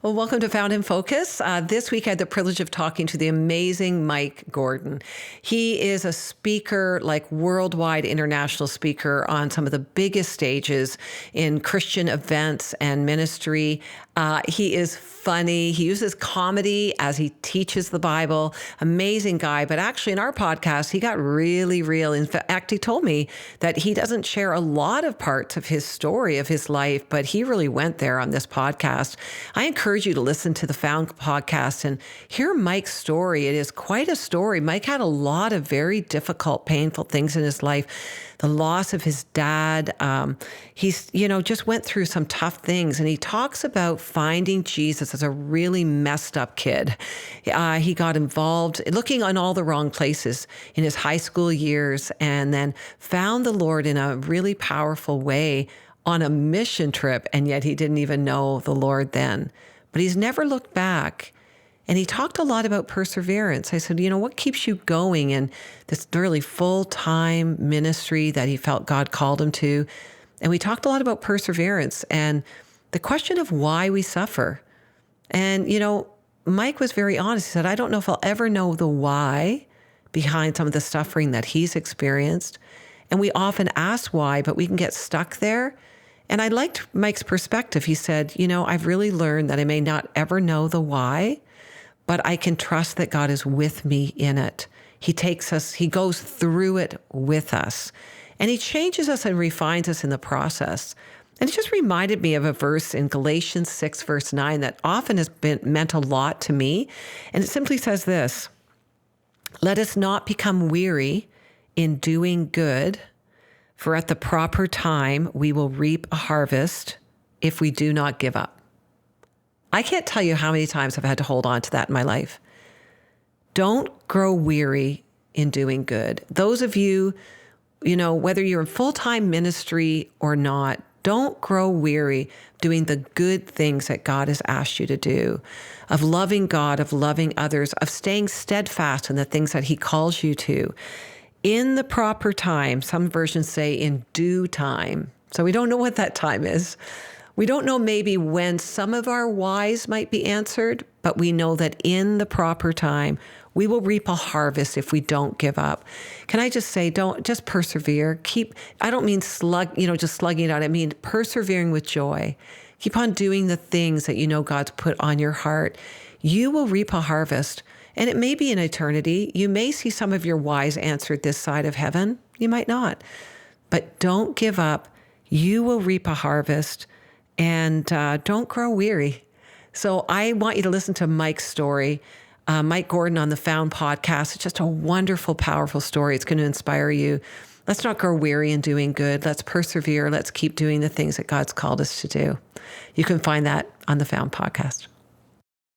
Well, welcome to Found in Focus. This week I had the privilege of talking to the amazing Mike Gordon. He is a speaker, like worldwide international speaker on some of the biggest stages in Christian events and ministry. He is funny. He uses comedy as he teaches the Bible. Amazing guy. But actually in our podcast, he got really real. In fact, he told me that he doesn't share a lot of parts of his story of his life, but he really went there on this podcast. I encourage you to listen to the Found podcast and hear Mike's story. It is quite a story. Mike had a lot of very difficult, painful things in his life. The loss of his dad. He's, just went through some tough things. And he talks about finding Jesus as a really messed up kid. He got involved looking on all the wrong places in his high school years and then found the Lord in a really powerful way on a mission trip. And yet he didn't even know the Lord then. But he's never looked back. And he talked a lot about perseverance. I said, what keeps you going in this really full-time ministry that he felt God called him to? And we talked a lot about perseverance and the question of why we suffer. And, Mike was very honest. He said, I don't know if I'll ever know the why behind some of the suffering that he's experienced. And we often ask why, but we can get stuck there. And I liked Mike's perspective. He said, I've really learned that I may not ever know the why, but I can trust that God is with me in it. He goes through it with us, and he changes us and refines us in the process. And it just reminded me of a verse in Galatians 6, verse 9, that often has meant a lot to me. And it simply says this: let us not become weary in doing good, for at the proper time we will reap a harvest if we do not give up. I can't tell you how many times I've had to hold on to that in my life. Don't grow weary in doing good. Those of you, whether you're in full-time ministry or not, don't grow weary doing the good things that God has asked you to do, of loving God, of loving others, of staying steadfast in the things that he calls you to. In the proper time, some versions say in due time. So we don't know what that time is. We don't know maybe when some of our whys might be answered, but we know that in the proper time, we will reap a harvest if we don't give up. Can I just say, just persevere. I don't mean just slugging it out. I mean persevering with joy. Keep on doing the things that God's put on your heart. You will reap a harvest, and it may be in eternity. You may see some of your whys answered this side of heaven. You might not. But don't give up. You will reap a harvest. And don't grow weary. So I want you to listen to Mike's story, Mike Gordon on the Found podcast. It's just a wonderful, powerful story. It's going to inspire you. Let's not grow weary in doing good. Let's persevere. Let's keep doing the things that God's called us to do. You can find that on the Found podcast.